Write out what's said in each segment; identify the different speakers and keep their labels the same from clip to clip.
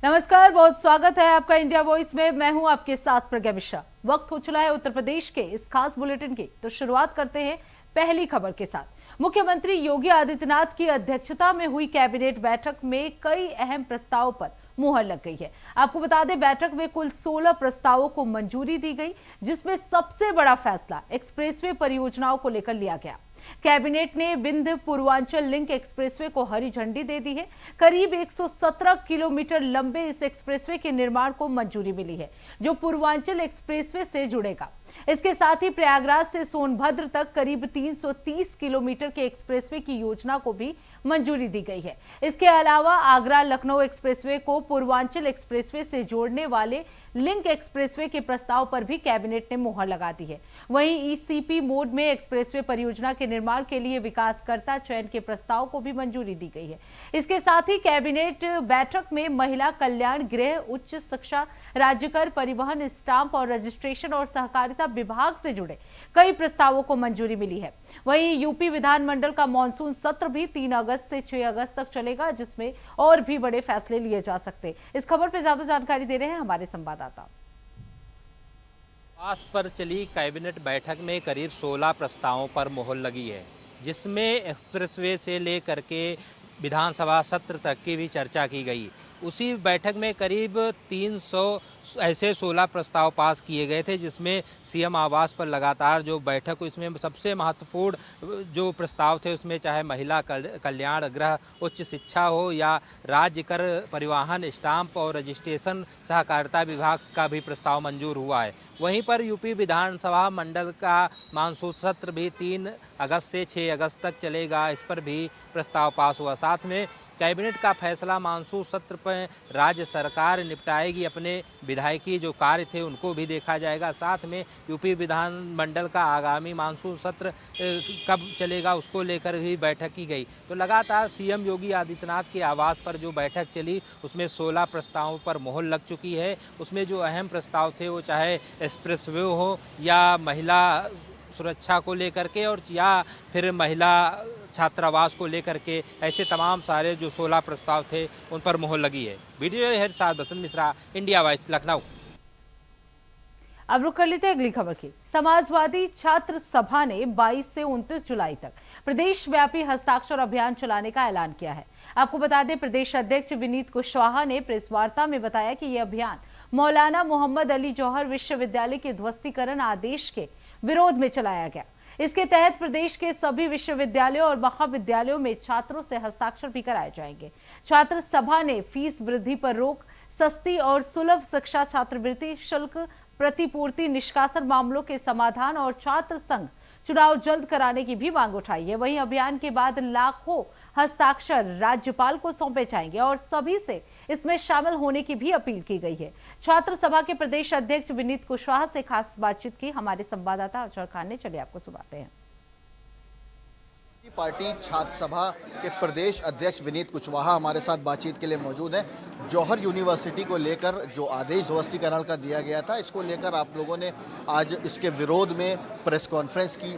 Speaker 1: नमस्कार, बहुत स्वागत है आपका इंडिया वॉइस में। मैं हूं आपके साथ प्रज्ञा मिश्रा। वक्त हो चला है उत्तर प्रदेश के इस खास बुलेटिन की, तो शुरुआत करते हैं पहली खबर के साथ। मुख्यमंत्री योगी आदित्यनाथ की अध्यक्षता में हुई कैबिनेट बैठक में कई अहम प्रस्तावों पर मुहर लग गई है। आपको बता दें, बैठक में कुल 16 प्रस्तावों को मंजूरी दी गई, जिसमें सबसे बड़ा फैसला एक्सप्रेसवे परियोजनाओं को लेकर लिया गया। कैबिनेट ने विंध्य पूर्वांचल लिंक एक्सप्रेसवे को हरी झंडी दे दी है। करीब 117 किलोमीटर लंबे इस एक्सप्रेसवे के निर्माण को मंजूरी मिली है, जो पूर्वांचल एक्सप्रेसवे से जुड़ेगा। इसके साथ ही प्रयागराज से सोनभद्र तक करीब 330 किलोमीटर के एक्सप्रेसवे की योजना को भी मंजूरी दी गई है। इसके अलावा आगरा लखनऊ एक्सप्रेसवे को पूर्वांचल एक्सप्रेसवे से जोड़ने वाले लिंक एक्सप्रेसवे के प्रस्ताव पर भी कैबिनेट ने मुहर लगा दी है। वहीं ईसीपी मोड में एक्सप्रेसवे परियोजना के निर्माण के लिए विकासकर्ता चयन के प्रस्ताव को भी मंजूरी दी गई है। इसके साथ ही कैबिनेट बैठक में महिला कल्याण, गृह, उच्च शिक्षा, राज्यकर, परिवहन, स्टाम्प और रजिस्ट्रेशन और सहकारिता विभाग से जुड़े कई प्रस्तावों को मंजूरी मिली है। वहीं यूपी विधानमंडल का मानसून सत्र भी 3 अगस्त से 6 अगस्त तक चलेगा, जिसमें और भी बड़े फैसले लिए जा सकते। इस खबर पर ज्यादा जानकारी दे रहे हैं हमारे संवाददाता।
Speaker 2: आज पर चली कैबिनेट बैठक में करीब 16 प्रस्तावों पर मुहर लगी है, जिसमें एक्सप्रेसवे से लेकर के विधानसभा सत्र तक की भी चर्चा की गई। उसी बैठक में करीब 300 ऐसे 16 प्रस्ताव पास किए गए थे, जिसमें सीएम आवास पर लगातार जो बैठक, इसमें सबसे महत्वपूर्ण जो प्रस्ताव थे उसमें चाहे महिला कल्याण, गृह, उच्च शिक्षा हो या राज्य कर, परिवहन, स्टाम्प और रजिस्ट्रेशन, सहकारिता विभाग का भी प्रस्ताव मंजूर हुआ है। वहीं पर यूपी विधानसभा मंडल का मानसून सत्र भी 3 अगस्त से 6 अगस्त तक चलेगा, इस पर भी प्रस्ताव पास हुआ। साथ में कैबिनेट का फैसला मानसून सत्र पर राज्य सरकार निपटाएगी, अपने विधायकी जो कार्य थे उनको भी देखा जाएगा। साथ में यूपी विधानमंडल का आगामी मानसून सत्र कब चलेगा उसको लेकर भी बैठक की गई। तो लगातार सीएम योगी आदित्यनाथ के आवास पर जो बैठक चली उसमें 16 प्रस्तावों पर मुहर लग चुकी है। उसमें जो अहम प्रस्ताव थे वो चाहे एक्सप्रेसवे हो या महिला सुरक्षा को लेकर के और या फिर महिला छात्रावास को लेकर के, ऐसे तमाम सारे जो 16 प्रस्ताव थे उन पर मुहर लगी है। वीडियो हेड साथ बसंत मिश्रा, इंडिया वॉइस, लखनऊ।
Speaker 1: अब रुक कर लेते हैं अगली खबर की। समाजवादी छात्र सभा ने 22 से 29 जुलाई तक प्रदेश व्यापी हस्ताक्षर अभियान चलाने का ऐलान किया है। आपको बता दें, प्रदेश अध्यक्ष विनीत कुशवाहा ने प्रेस वार्ता में बताया कि यह अभियान मौलाना मोहम्मद अली जौहर विश्वविद्यालय के ध्वस्तीकरण आदेश के विरोध में चलाया गया। इसके तहत प्रदेश के सभी विश्वविद्यालयों और महाविद्यालयों में छात्रों से हस्ताक्षर भी कराए जाएंगे। छात्र सभा ने फीस वृद्धि पर रोक, सस्ती और सुलभ शिक्षा, छात्रवृत्ति शुल्क प्रतिपूर्ति, निष्कासन मामलों के समाधान और छात्र संघ चुनाव जल्द कराने की भी मांग उठाई है। वहीं अभियान के बाद लाखों हस्ताक्षर राज्यपाल को सौंपे जाएंगे और सभी से इसमें शामिल होने की भी अपील की गई है। छात्र सभा के प्रदेश अध्यक्ष विनीत कुशवाहा से खास बातचीत की हमारे संवाददाता अजहर खान ने। चलिए आपको सुनाते हैं।
Speaker 3: पार्टी छात्र सभा के प्रदेश अध्यक्ष विनीत कुशवाहा हमारे साथ बातचीत के लिए मौजूद है। जौहर यूनिवर्सिटी को लेकर जो आदेश ध्वस्तीकरण का दिया गया था, इसको लेकर आप लोगों ने आज इसके विरोध में प्रेस कॉन्फ्रेंस की।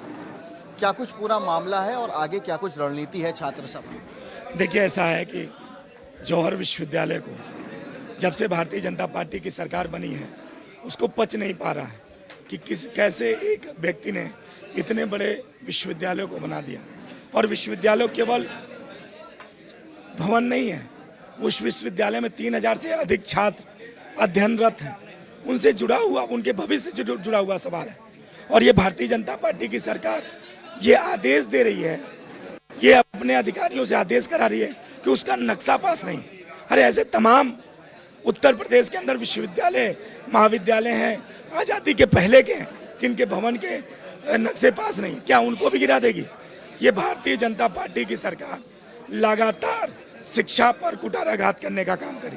Speaker 3: क्या कुछ पूरा मामला है और आगे क्या कुछ रणनीति है छात्र सभा?
Speaker 4: देखिए, ऐसा है कि जौहर विश्वविद्यालय को जब से भारतीय जनता पार्टी की सरकार बनी है, उसको पच नहीं पा रहा है कि कैसे एक व्यक्ति ने इतने बड़े विश्वविद्यालयों को बना दिया। और विश्वविद्यालय केवल भवन नहीं है, उस विश्वविद्यालय में 3000 से अधिक छात्र अध्ययनरत हैं। उनसे जुड़ा हुआ, उनके भविष्य से जुड़ा हुआ सवाल है। और ये भारतीय जनता पार्टी की सरकार ये आदेश दे रही है, ये अपने अधिकारियों से आदेश करा रही है कि उसका नक्शा पास नहीं। अरे ऐसे तमाम उत्तर प्रदेश के अंदर विश्वविद्यालय, महाविद्यालय हैं, आज़ादी के पहले के हैं, जिनके भवन के नक्शे पास नहीं, क्या उनको भी गिरा देगी? ये भारतीय जनता पार्टी की सरकार लगातार शिक्षा पर कुठाराघात करने का काम करी।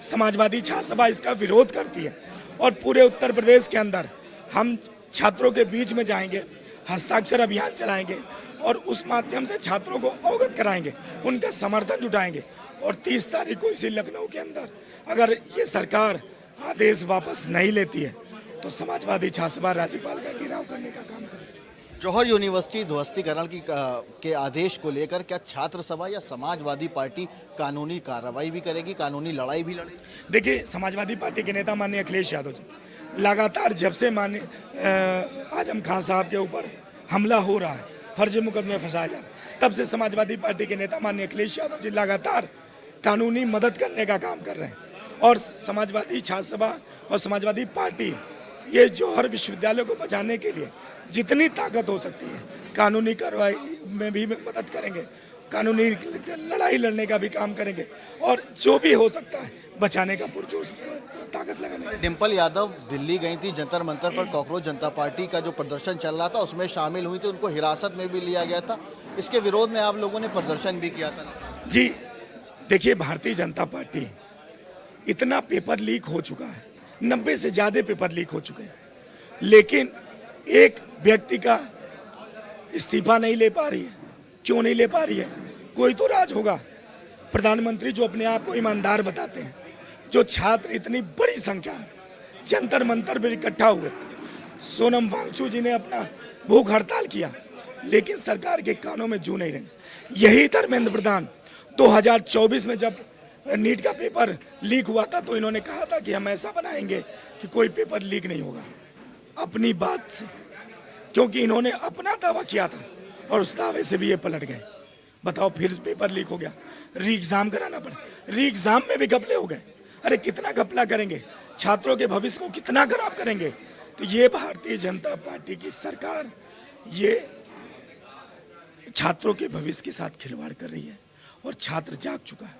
Speaker 4: समाजवादी छात्र सभा इसका विरोध करती है और पूरे उत्तर प्रदेश के अंदर हम छात्रों के बीच में जाएंगे, हस्ताक्षर अभियान चलाएंगे और उस माध्यम से छात्रों को अवगत कराएंगे, उनका समर्थन जुटाएंगे। और 30 तारीख को इसी लखनऊ के अंदर अगर ये सरकार आदेश वापस नहीं लेती है तो समाजवादी छात्र सभा राज्यपाल का घेराव करने का काम करेगी।
Speaker 3: जौहर यूनिवर्सिटी ध्वस्तीकरण के आदेश को लेकर क्या छात्र सभा या समाजवादी पार्टी कानूनी कार्रवाई भी करेगी, कानूनी लड़ाई भी लड़ेगी?
Speaker 4: देखिए, समाजवादी पार्टी के नेता माननीय अखिलेश यादव जी लगातार जब से माननीय आजम खान साहब के ऊपर हमला हो रहा है, फर्जी मुकदमे फंसाया जा रहा है, तब से समाजवादी पार्टी के नेता माननीय अखिलेश यादव जी लगातार कानूनी मदद करने का काम कर रहे हैं। और समाजवादी छात्र सभा और समाजवादी पार्टी ये जौहर विश्वविद्यालय को बचाने के लिए जितनी ताकत हो सकती है कानूनी कार्रवाई में भी मदद करेंगे, कानूनी लड़ाई लड़ने का भी काम करेंगे और जो भी हो सकता है बचाने का पुरजोर ताकत लगाने।
Speaker 3: डिम्पल यादव दिल्ली गई थी जंतर मंतर पर, कॉकरोच जनता पार्टी का जो प्रदर्शन चल रहा था उसमें शामिल हुई थी, उनको हिरासत में भी लिया गया था। इसके विरोध में आप लोगों ने प्रदर्शन भी किया था।
Speaker 4: जी देखिए, भारतीय जनता पार्टी इतना पेपर लीक हो चुका है, 90 से ज़्यादा पेपर लीक हो चुके हैं, लेकिन एक व्यक्ति का इस्तीफा नहीं ले पा रही है। क्यों नहीं ले पा रही है? कोई तो राज होगा। प्रधानमंत्री जो अपने आप को ईमानदार बताते हैं, जो छात्र इतनी बड़ी संख्या में जंतर मंतर में इकट्ठा हुए, सोनम वांगचू जी ने अपना भूख हड़ताल किया, लेकिन सरकार के कानों में जू नहीं रही। यही धर्मेंद्र प्रधान 2024 में जब नीट का पेपर लीक हुआ था तो इन्होंने कहा था कि हम ऐसा बनाएंगे कि कोई पेपर लीक नहीं होगा, अपनी बात से, क्योंकि इन्होंने अपना दावा किया था और उस दावे से भी ये पलट गए। बताओ, फिर पेपर लीक हो गया, री एग्जाम कराना पड़ा, री एग्जाम में भी घपले हो गए। अरे कितना घपला करेंगे, छात्रों के भविष्य को कितना खराब करेंगे। तो ये भारतीय जनता पार्टी की सरकार ये छात्रों के भविष्य के साथ खिलवाड़ कर रही है और छात्र जाग चुका है।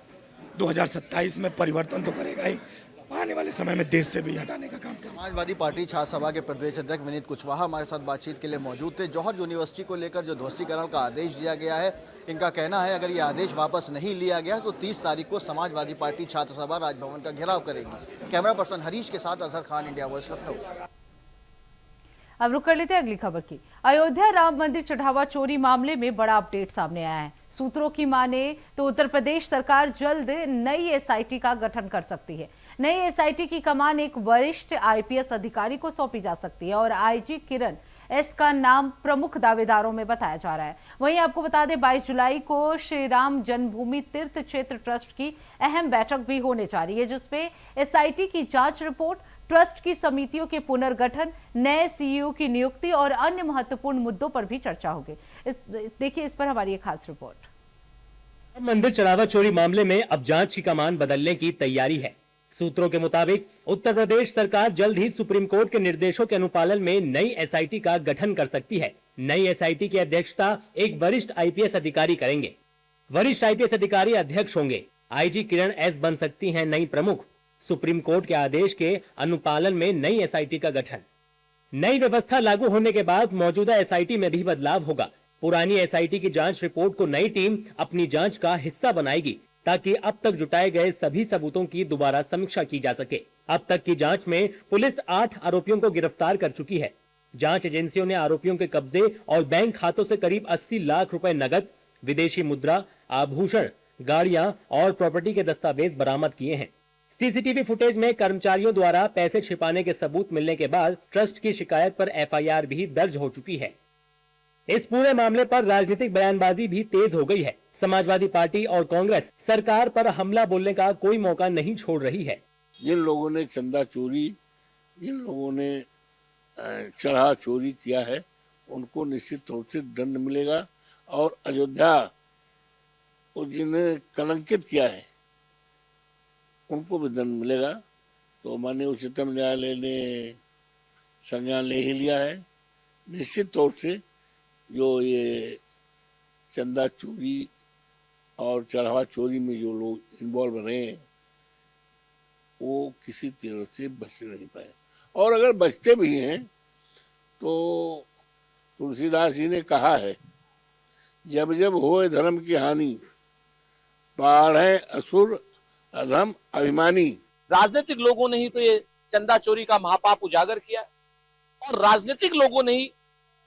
Speaker 4: 2027 में परिवर्तन तो करेगा ही, आने वाले समय में देश से भी हटाने का काम करेगा।
Speaker 3: समाजवादी पार्टी छात्र सभा के प्रदेश अध्यक्ष विनीत कुशवाहा हमारे साथ बातचीत के लिए मौजूद थे। जौहर यूनिवर्सिटी को लेकर जो ध्वस्तीकरण का आदेश दिया गया है, इनका कहना है अगर ये आदेश वापस नहीं लिया गया तो 30 तारीख को समाजवादी पार्टी छात्र सभा राजभवन का घेराव करेगी। कैमरा पर्सन हरीश के साथ अजहर खान, इंडिया वॉइस, लखनऊ।
Speaker 1: अब रुक कर लेते हैं अगली खबर की। अयोध्या राम मंदिर चढ़ावा चोरी मामले में बड़ा अपडेट सामने आया है। सूत्रों की माने तो उत्तर प्रदेश सरकार जल्द नई एसआईटी का गठन कर सकती है। नई एसआईटी की कमान एक वरिष्ठ आईपीएस अधिकारी को सौंपी जा सकती है और आईजी किरण एस का नाम प्रमुख दावेदारों में बताया जा रहा है। वहीं आपको बता दें 22 जुलाई को श्री राम जन्मभूमि तीर्थ क्षेत्र ट्रस्ट की अहम बैठक भी होने जा रही है, जिसमें एसआईटी की जांच रिपोर्ट, ट्रस्ट की समितियों के पुनर्गठन, नए सीईओ की नियुक्ति और अन्य महत्वपूर्ण मुद्दों पर भी चर्चा होगी। देखिए इस पर हमारी एक खास रिपोर्ट।
Speaker 5: मंदिर चढ़ावा चोरी मामले में अब जांच की कमान बदलने की तैयारी है। सूत्रों के मुताबिक उत्तर प्रदेश सरकार जल्द ही सुप्रीम कोर्ट के निर्देशों के अनुपालन में नई एसआईटी का गठन कर सकती है। नई एसआईटी की अध्यक्षता एक वरिष्ठ आईपीएस अधिकारी करेंगे। वरिष्ठ आईपीएस अधिकारी अध्यक्ष होंगे। आईजी किरण एस बन सकती हैं नई प्रमुख। सुप्रीम कोर्ट के आदेश के अनुपालन में नई एसआईटी का गठन। नई व्यवस्था लागू होने के बाद मौजूदा एसआईटी में भी बदलाव होगा। पुरानी एसआईटी की जांच रिपोर्ट को नई टीम अपनी जांच का हिस्सा बनाएगी, ताकि अब तक जुटाए गए सभी सबूतों की दोबारा समीक्षा की जा सके। अब तक की जांच में पुलिस 8 आरोपियों को गिरफ्तार कर चुकी है। जांच एजेंसियों ने आरोपियों के कब्जे और बैंक खातों से करीब 80 लाख रुपए नगद, विदेशी मुद्रा, आभूषण, गाड़ियां और प्रॉपर्टी के दस्तावेज बरामद किए हैं। सीसीटीवी फुटेज में कर्मचारियों द्वारा पैसे छिपाने के सबूत मिलने के बाद ट्रस्ट की शिकायत पर एफआईआर भी दर्ज हो चुकी है। इस पूरे मामले पर राजनीतिक बयानबाजी भी तेज हो गई है। समाजवादी पार्टी और कांग्रेस सरकार पर हमला बोलने का कोई मौका नहीं छोड़ रही है।
Speaker 6: जिन लोगों ने चंदा चोरी, जिन लोगों ने चढ़ा चोरी किया है, उनको निश्चित रूप से दंड मिलेगा और अयोध्या को जिन्हें कलंकित किया है उनको भी दंड मिलेगा। तो माननीय उच्चतम न्यायालय ने संज्ञान ले ही लिया है। निश्चित तौर से जो ये चंदा चोरी और चढ़ावा चोरी में जो लोग इन्वॉल्व रहे हैं वो किसी तरह से बच नहीं पाए, और अगर बचते भी हैं तो तुलसीदास जी ने कहा है, जब जब होए धर्म की हानि, बाढ़े असुर अधम अभिमानी।
Speaker 7: राजनीतिक लोगों ने ही तो ये चंदा चोरी का महापाप उजागर किया, और राजनीतिक लोगों ने ही,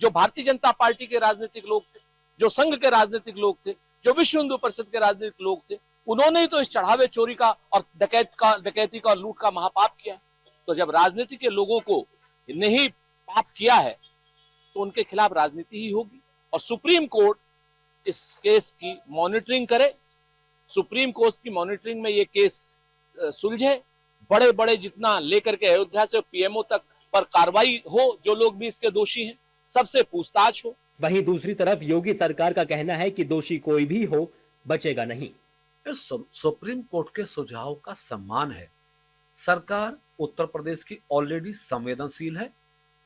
Speaker 7: जो भारतीय जनता पार्टी के राजनीतिक लोग थे, जो संघ के राजनीतिक लोग थे, जो विश्व हिंदू परिषद के राजनीतिक लोग थे, उन्होंने ही तो इस चढ़ावे चोरी का और डकैती का और लूट का महापाप किया। तो जब राजनीति के लोगों को नहीं पाप किया है तो उनके खिलाफ राजनीति ही होगी। और सुप्रीम कोर्ट इस केस की मॉनिटरिंग करे, सुप्रीम कोर्ट की मॉनिटरिंग में ये केस सुलझे, बड़े बड़े जितना लेकर के अयोध्या से पीएमओ तक पर कार्रवाई हो, जो लोग भी इसके दोषी हैं सबसे पूछताछ हो।
Speaker 5: वहीं दूसरी तरफ योगी सरकार का कहना है कि दोषी कोई भी हो बचेगा नहीं।
Speaker 8: सुप्रीम कोर्ट के सुझाव का सम्मान है। सरकार उत्तर प्रदेश की ऑलरेडी संवेदनशील है,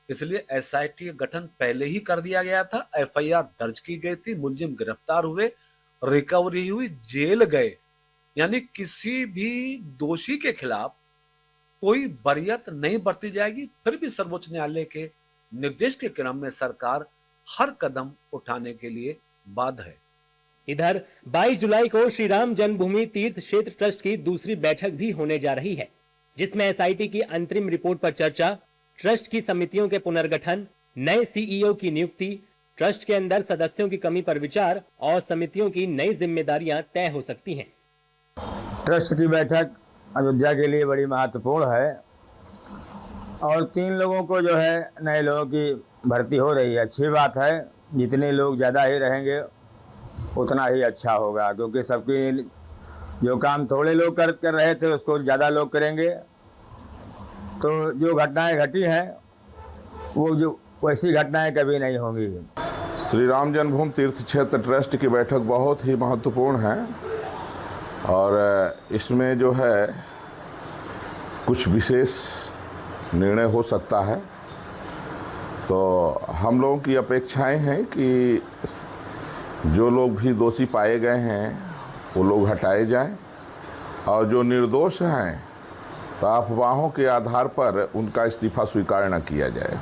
Speaker 8: इसलिए एसआईटी का गठन पहले ही कर दिया गया था। एफआईआर दर्ज की गई थी, मुलजिम गिरफ्तार हुए, रिकवरी हुई, जेल गए, यानी किसी भी दोषी के खिलाफ कोई बरियत नहीं बरती जाएगी। फिर भी सर्वोच्च न्यायालय के निर्देश के क्रम में सरकार हर कदम उठाने के लिए बाध्य है।
Speaker 5: इधर 22 जुलाई को श्री राम जन्मभूमि तीर्थ क्षेत्र ट्रस्ट की दूसरी बैठक भी होने जा रही है, जिसमें एसआईटी की अंतरिम रिपोर्ट पर चर्चा, ट्रस्ट की समितियों के पुनर्गठन, नए सीईओ की नियुक्ति, ट्रस्ट के अंदर सदस्यों की कमी पर विचार और समितियों की नई जिम्मेदारियां तय हो सकती हैं।
Speaker 9: ट्रस्ट की बैठक अयोध्या के लिए बड़ी महत्वपूर्ण है और 3 लोगों को जो है नए लोगों की भर्ती हो रही है। अच्छी बात है, जितने लोग ज़्यादा ही रहेंगे उतना ही अच्छा होगा, क्योंकि सबकी जो काम थोड़े लोग कर रहे थे उसको ज़्यादा लोग करेंगे, तो जो घटनाएं घटी हैं वो जो वैसी घटनाएं कभी नहीं होंगी।
Speaker 10: श्री राम जन्मभूमि तीर्थ क्षेत्र ट्रस्ट की बैठक बहुत ही महत्वपूर्ण है और इसमें जो है कुछ विशेष निर्णय हो सकता है। तो हम लोगों की अपेक्षाएं हैं कि जो लोग भी दोषी पाए गए हैं वो लोग हटाए जाएं और जो निर्दोष हैं तो अफवाहों के आधार पर उनका इस्तीफा स्वीकार न किया जाए।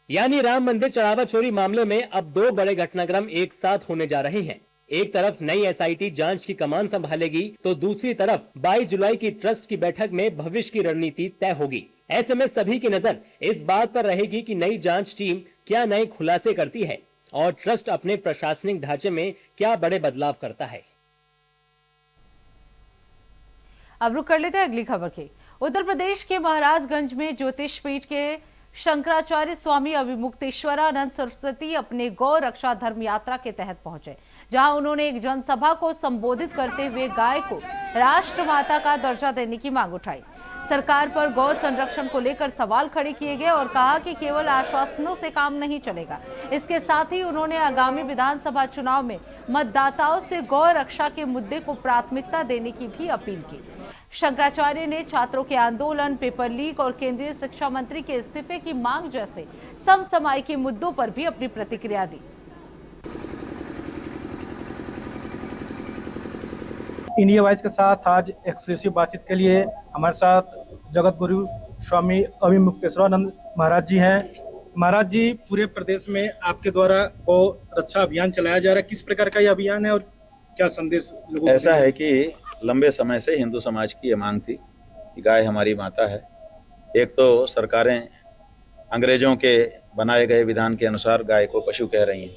Speaker 5: यानी राम मंदिर चढ़ावा चोरी मामले में अब 2 बड़े घटनाक्रम एक साथ होने जा रहे हैं। एक तरफ नई एसआईटी जांच की कमान संभालेगी, तो दूसरी तरफ 22 जुलाई की ट्रस्ट की बैठक में भविष्य की रणनीति तय होगी। ऐसे में सभी की नजर इस बात पर रहेगी कि नई जांच टीम क्या नए खुलासे करती है और ट्रस्ट अपने प्रशासनिक ढांचे में क्या बड़े बदलाव करता है।
Speaker 1: अब रुक कर लेते हैं अगली खबर की। उत्तर प्रदेश के महाराजगंज में ज्योतिष पीठ के शंकराचार्य स्वामी अभिमुक्तेश्वरानंद सरस्वती अपने गौ रक्षा धर्म यात्रा के तहत पहुंचे, जहां उन्होंने एक जनसभा को संबोधित करते हुए गाय को राष्ट्रमाता का दर्जा देने की मांग उठाई। सरकार पर गौ संरक्षण को लेकर सवाल खड़े किए गए और कहा कि केवल आश्वासनों से काम नहीं चलेगा। इसके साथ ही उन्होंने आगामी विधानसभा चुनाव में मतदाताओं से गौ रक्षा के मुद्दे को प्राथमिकता देने की भी अपील की। शंकराचार्य ने छात्रों के आंदोलन, पेपर लीक और केंद्रीय शिक्षा मंत्री के इस्तीफे की मांग जैसे समसामयिक मुद्दों पर भी अपनी प्रतिक्रिया दी।
Speaker 11: इंडिया वॉइस के साथ आज एक्सक्लूसिव बातचीत के लिए हमारे साथ जगत गुरु स्वामी अभिमुक्तेश्वरानंद महाराज जी हैं। महाराज जी, पूरे प्रदेश में आपके द्वारा गौ रक्षा अभियान चलाया जा रहा है, किस प्रकार का ये अभियान है और क्या संदेश लोगों को?
Speaker 12: ऐसा है कि लंबे समय से हिंदू समाज की ये मांग थी कि गाय हमारी माता है। एक तो सरकारें अंग्रेजों के बनाए गए विधान के अनुसार गाय को पशु कह रही हैं,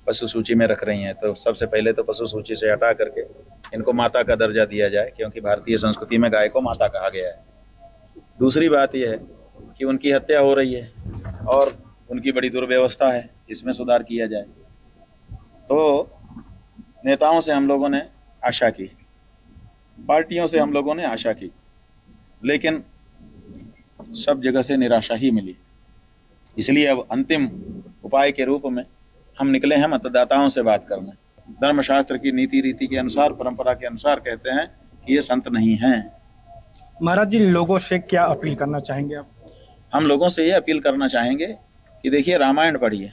Speaker 12: पशु सूची में रख रही हैं, तो सबसे पहले तो पशु सूची से हटा करके इनको माता का दर्जा दिया जाए, क्योंकि भारतीय संस्कृति में गाय को माता कहा गया है। दूसरी बात यह है कि उनकी हत्या हो रही है और उनकी बड़ी दुर्व्यवस्था है, इसमें सुधार किया जाए। तो नेताओं से हम लोगों ने आशा की, पार्टियों से हम लोगों ने आशा की, लेकिन सब जगह से निराशा ही मिली। इसलिए अब अंतिम उपाय के रूप में हम निकले हैं मतदाताओं से बात करने। धर्मशास्त्र की नीति रीति के अनुसार, परंपरा के अनुसार कहते हैं कि ये संत नहीं हैं।
Speaker 11: महाराज जी, लोगों से क्या अपील करना चाहेंगे आप?
Speaker 12: हम लोगों से ये अपील करना चाहेंगे कि देखिए, रामायण पढ़िए।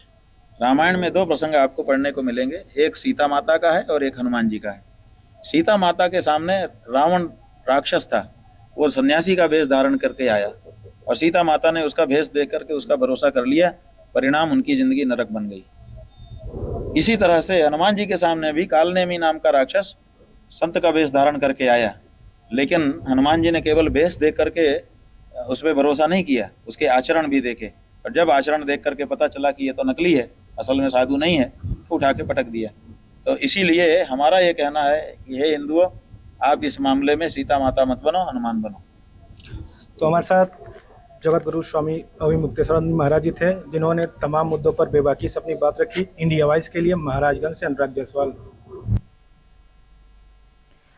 Speaker 12: रामायण में 2 प्रसंग आपको पढ़ने को मिलेंगे, एक सीता माता का है और एक हनुमान जी का है। सीता माता के सामने रावण राक्षस था, वो सन्यासी का वेश धारण करके आया और सीता माता ने उसका भेष देख करके उसका भरोसा कर लिया, परिणाम उनकी जिंदगी नरक बन गई। इसी तरह से हनुमान जी के सामने भी कालनेमी नाम का राक्षस संत का वेश धारण करके आया, लेकिन हनुमान जी ने केवल वेश देख करके उस पर भरोसा नहीं किया, उसके आचरण भी देखे, और जब आचरण देख करके पता चला कि ये तो नकली है, असल में साधु नहीं है, तो उठा के पटक दिया। तो इसीलिए हमारा ये कहना है कि हे हिंदुओं, आप इस मामले में सीता माता मत बनो, हनुमान बनो।
Speaker 11: तो हमारे साथ जगत गुरु स्वामी अविमुक्तेश्वरानंद महाराज जी थे, जिन्होंने तमाम मुद्दों पर बेबाकी से अपनी बात रखी। इंडिया वॉइस के लिए महाराजगंज से अनुराग जायसवाल।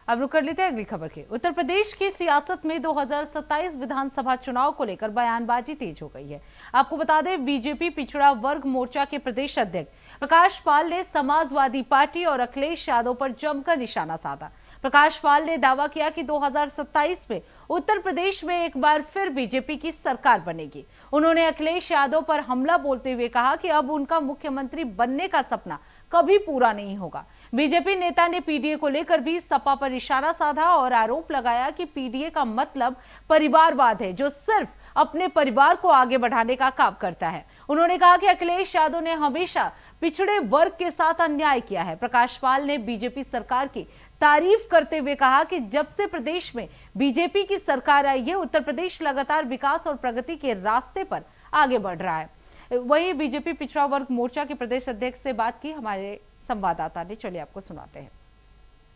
Speaker 1: अब रुक कर लेते हैं अगली खबर की। उत्तर प्रदेश की सियासत में 2027 विधानसभा चुनाव को लेकर बयानबाजी तेज हो गई है। आपको बता दें, बीजेपी पिछड़ा वर्ग मोर्चा के प्रदेश अध्यक्ष प्रकाश पाल ने समाजवादी पार्टी और अखिलेश यादव पर जमकर निशाना साधा। प्रकाश पाल ने दावा किया कि 2027 में उत्तर प्रदेश में एक बार फिर बीजेपी की सरकार बनेगी। उन्होंने अखिलेश यादव पर हमला बोलते हुए कहा कि अब उनका मुख्यमंत्री बनने का सपना कभी पूरा नहीं होगा। बीजेपी नेता ने पीडीए को लेकर भी सपा पर इशारा साधा और आरोप लगाया कि पीडीए का मतलब परिवारवाद है, जो सिर्फ अपने परिवार को आगे बढ़ाने का काम करता है। उन्होंने कहा कि अखिलेश यादव ने हमेशा पिछड़े वर्ग के साथ अन्याय किया है। प्रकाश पाल ने बीजेपी सरकार की तारीफ करते हुए कहा कि जब से प्रदेश में बीजेपी की सरकार आई है, उत्तर प्रदेश लगातार विकास और प्रगति के रास्ते पर आगे बढ़ रहा है। वहीं बीजेपी पिछड़ा वर्ग मोर्चा के प्रदेश अध्यक्ष से बात की हमारे संवाददाता ने, चलिए आपको सुनाते हैं।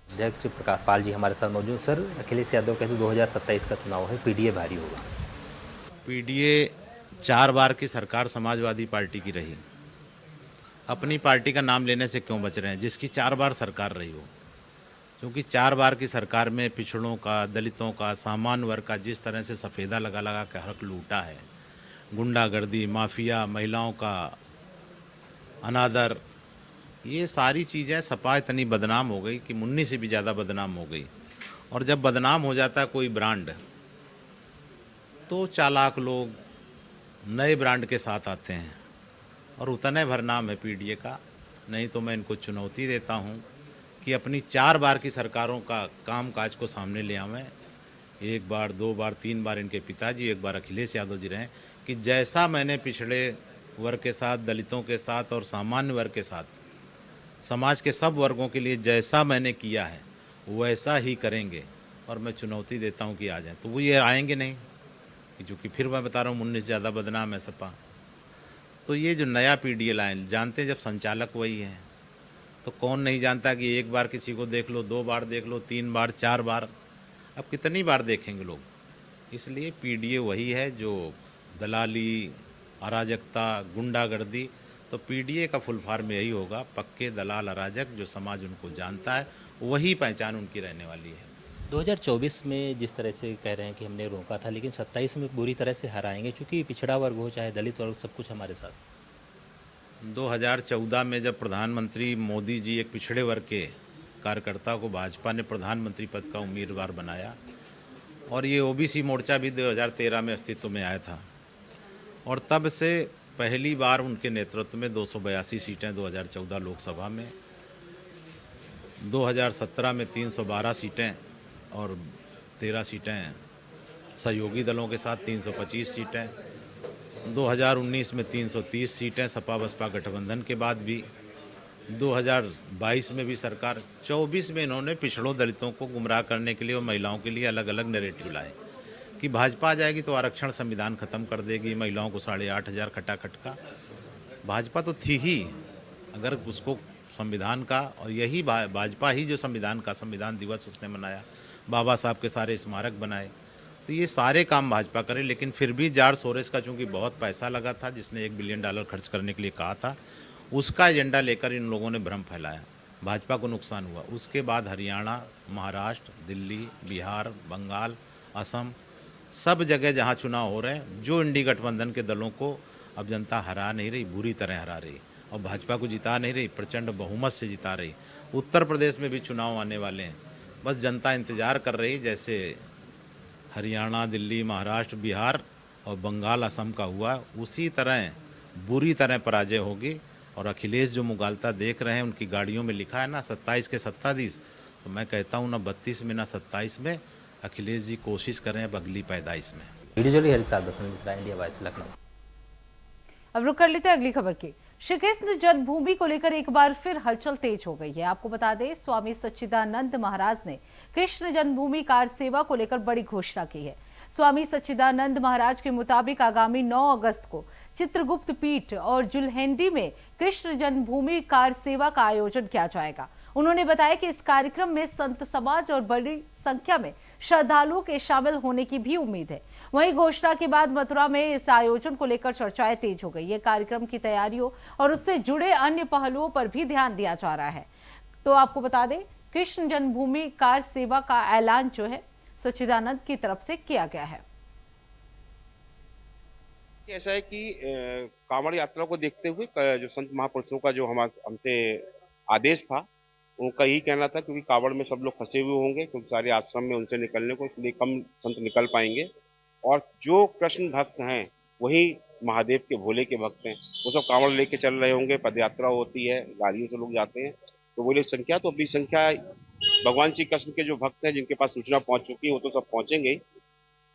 Speaker 2: अध्यक्ष प्रकाश पाल जी हमारे साथ मौजूद। सर, अखिलेश यादव कहते 2027 का चुनाव है, पीडीए भारी होगा।
Speaker 13: पीडीए 4 बार की सरकार समाजवादी पार्टी की रही, अपनी पार्टी का नाम लेने से क्यों बच रहे हैं, जिसकी 4 बार सरकार रही हो। क्योंकि 4 बार की सरकार में पिछड़ों का, दलितों का, सामान्य वर्ग का जिस तरह से सफ़ेदा लगा लगा के हक लूटा है, गुंडागर्दी, माफिया, महिलाओं का अनादर, ये सारी चीज़ें सपा इतनी बदनाम हो गई कि मुन्नी से भी ज़्यादा बदनाम हो गई। और जब बदनाम हो जाता है कोई ब्रांड, तो चालाक लोग नए ब्रांड के साथ आते हैं, और उतने भर नाम है पीडीए का। नहीं तो मैं इनको चुनौती देता हूं कि अपनी 4 बार की सरकारों का कामकाज को सामने ले आवें। 1 बार, 2 बार, 3 बार इनके पिताजी, 1 बार अखिलेश यादव जी रहे, कि जैसा मैंने पिछड़े वर्ग के साथ, दलितों के साथ और सामान्य वर्ग के साथ, समाज के सब वर्गों के लिए जैसा मैंने किया है वैसा ही करेंगे। और मैं चुनौती देता हूं कि आ जाएं। तो वो ये आएंगे नहीं, क्योंकि फिर मैं बता रहा हूँ 19 ज़्यादा बदनाम है सपा। तो ये जो नया पीडीए लाइन, जानते जब संचालक वही हैं, तो कौन नहीं जानता कि 1 बार किसी को देख लो, 2 बार देख लो, 3 बार, 4 बार, अब कितनी बार देखेंगे लोग। इसलिए पीडीए वही है जो दलाली, अराजकता, गुंडागर्दी, तो पीडीए का फुल फॉर्म यही होगा, पक्के दलाल अराजक, जो समाज उनको जानता है, वही पहचान उनकी रहने वाली है।
Speaker 2: 2024 में जिस तरह से कह रहे हैं कि हमने रोका था, लेकिन 27 में बुरी तरह से हराएंगे, क्योंकि पिछड़ा वर्ग हो चाहे दलित वर्ग, सब कुछ हमारे साथ।
Speaker 13: 2014 में जब प्रधानमंत्री मोदी जी एक पिछड़े वर्ग के कार्यकर्ता को भाजपा ने प्रधानमंत्री पद का उम्मीदवार बनाया, और ये ओबीसी मोर्चा भी 2013 में अस्तित्व में आया था, और तब से पहली बार उनके नेतृत्व में 282 सीटें 2014 लोकसभा में, 2017 में 312 सीटें और 13 सीटें सहयोगी दलों के साथ 325 सीटें, 2019 में 330 सीटें सपा बसपा गठबंधन के बाद भी, 2022 में भी सरकार, 24 में इन्होंने पिछड़ों दलितों को गुमराह करने के लिए और महिलाओं के लिए अलग अलग नैरेटिव लाए कि भाजपा आ जाएगी तो आरक्षण संविधान खत्म कर देगी, महिलाओं को 8,500 खटाखट का। भाजपा तो थी ही, अगर उसको संविधान का, और यही भाजपा ही जो संविधान दिवस उसने मनाया, बाबा साहब के सारे स्मारक बनाए, तो ये सारे काम भाजपा करे। लेकिन फिर भी जॉर्ज सोरोस का चूँकि बहुत पैसा लगा था, जिसने $1 बिलियन खर्च करने के लिए कहा था, उसका एजेंडा लेकर इन लोगों ने भ्रम फैलाया, भाजपा को नुकसान हुआ। उसके बाद हरियाणा, महाराष्ट्र, दिल्ली, बिहार, बंगाल, असम, सब जगह जहां चुनाव हो रहे हैं, जो इंडी गठबंधन के दलों को अब जनता हरा नहीं रही, बुरी तरह हरा रही, और भाजपा को जिता नहीं रही, प्रचंड बहुमत से जिता रही। उत्तर प्रदेश में भी चुनाव आने वाले हैं, बस जनता इंतजार कर रही, जैसे हरियाणा, दिल्ली, महाराष्ट्र, बिहार और बंगाल, असम का हुआ, उसी तरह बुरी तरह पराजय होगी। और अखिलेश जो मुगालता देख रहे हैं, उनकी गाड़ियों में लिखा है ना 27 के 27, तो मैं कहता हूँ ना 32 में ना 27 में अखिलेश जी कोशिश करें अब अगली पैदाइश में।
Speaker 2: India voice, Lucknow.
Speaker 1: अब रुक कर लेते हैं अगली खबर की। श्री कृष्ण जन्मभूमि को लेकर एक बार फिर हलचल तेज हो गई है। आपको बता दें, स्वामी सच्चिदानंद महाराज ने कृष्ण जन्मभूमि कार सेवा को लेकर बड़ी घोषणा की है। स्वामी सच्चिदानंद महाराज के मुताबिक आगामी 9 अगस्त को चित्रगुप्त पीठ और जुलहेंडी में कृष्ण जन्मभूमि कार सेवा का आयोजन किया जाएगा। उन्होंने बताया कि इस कार्यक्रम में संत समाज और बड़ी संख्या में श्रद्धालुओं के शामिल होने की भी उम्मीद है। वहीं घोषणा के बाद मथुरा में इस आयोजन को लेकर चर्चाएं तेज हो गई है। कार्यक्रम की तैयारियों और उससे जुड़े अन्य पहलुओं पर भी ध्यान दिया जा रहा है। तो आपको बता दें, कृष्ण जन्मभूमि कार सेवा का ऐलान जो है सच्चिदानंद की तरफ से किया गया है।
Speaker 14: ऐसा है कि कांवड़ यात्रा को देखते हुए जो संत महापुरुषों का जो हमसे आदेश था, उनका यही कहना था, क्योंकि कांवड़ में सब लोग फंसे हुए होंगे, क्योंकि सारे आश्रम में उनसे निकलने को इसलिए कम संत निकल पाएंगे, और जो कृष्ण भक्त हैं वही महादेव के भोले के भक्त हैं, वो सब कांवड़ लेके चल रहे होंगे। पदयात्रा होती है, गाड़ियों से लोग जाते हैं, तो बोले संख्या तो अपनी संख्या भगवान श्री कृष्ण के जो भक्त हैं जिनके पास सूचना पहुंच चुकी है वो तो सब पहुंचेंगे।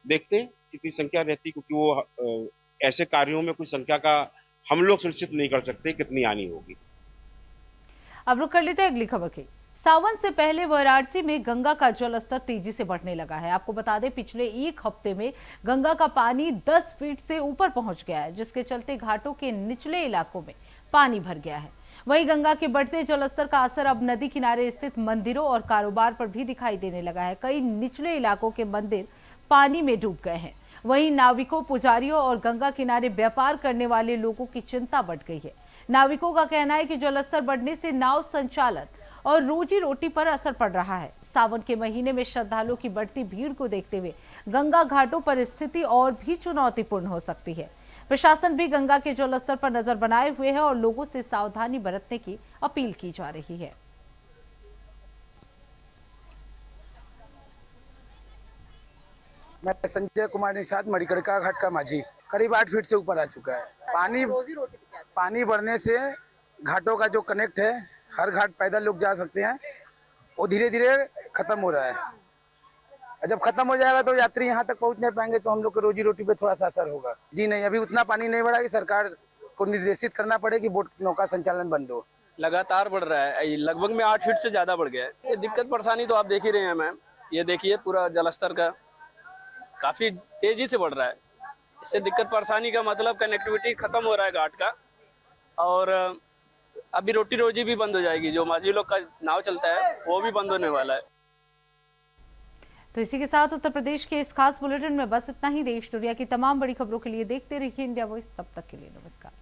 Speaker 14: देखते हैं कितनी संख्या रहती, क्योंकि वो ऐसे कार्यों में कोई संख्या का हम लोग सुनिश्चित नहीं कर सकते कितनी आनी होगी।
Speaker 1: अब रुक कर लेते हैं अगली खबर की। सावन से पहले वाराणसी में गंगा का जल स्तर तेजी से बढ़ने लगा है। आपको बता दें, पिछले एक हफ्ते में गंगा का पानी 10 फीट से ऊपर पहुंच गया है, जिसके चलते घाटों के निचले इलाकों में पानी भर गया है। वहीं गंगा के बढ़ते जलस्तर का असर अब नदी किनारे स्थित मंदिरों और कारोबार पर भी दिखाई देने लगा है। कई निचले इलाकों के मंदिर पानी में डूब गए हैं। वहीं नाविकों, पुजारियों और गंगा किनारे व्यापार करने वाले लोगों की चिंता बढ़ गई है। नाविकों का कहना है कि जलस्तर बढ़ने से नाव संचालन और रोजी रोटी पर असर पड़ रहा है। सावन के महीने में श्रद्धालुओं की बढ़ती भीड़ को देखते हुए गंगा घाटों पर स्थिति और भी चुनौतीपूर्ण हो सकती है। प्रशासन भी गंगा के जलस्तर पर नजर बनाए हुए है और लोगों से सावधानी बरतने की अपील की जा रही है।
Speaker 15: मैं संजय कुमार निषाद, मणिकर्णिका घाट का माझी, करीब 8 फीट से ऊपर आ चुका है। पानी बढ़ने से घाटों का जो कनेक्ट है, हर घाट पैदल लोग जा सकते हैं, वो धीरे धीरे खत्म हो रहा है। जब खत्म हो जाएगा तो यात्री यहाँ तक पहुँच नहीं पाएंगे, तो हम लोग को रोजी रोटी पे थोड़ा सा असर होगा। जी नहीं, अभी उतना पानी नहीं बढ़ा कि सरकार को निर्देशित करना पड़े कि बोट नौका संचालन बंद हो।
Speaker 16: लगातार बढ़ रहा है, लगभग में 8 फीट से ज्यादा बढ़ गया है। ये दिक्कत परेशानी तो आप देख ही रहे हैं मैम, ये देखिए पूरा जलस्तर का काफी तेजी से बढ़ रहा है। इससे दिक्कत परेशानी का मतलब कनेक्टिविटी खत्म हो रहा है घाट का, और अभी रोटी रोजी भी बंद हो जाएगी। जो माझी लोग का नाव चलता है वो भी बंद होने वाला है।
Speaker 1: तो इसी के साथ उत्तर प्रदेश के इस खास बुलेटिन में बस इतना ही। देश दुनिया की तमाम बड़ी खबरों के लिए देखते रहिए इंडिया वॉइस। तब तक के लिए नमस्कार।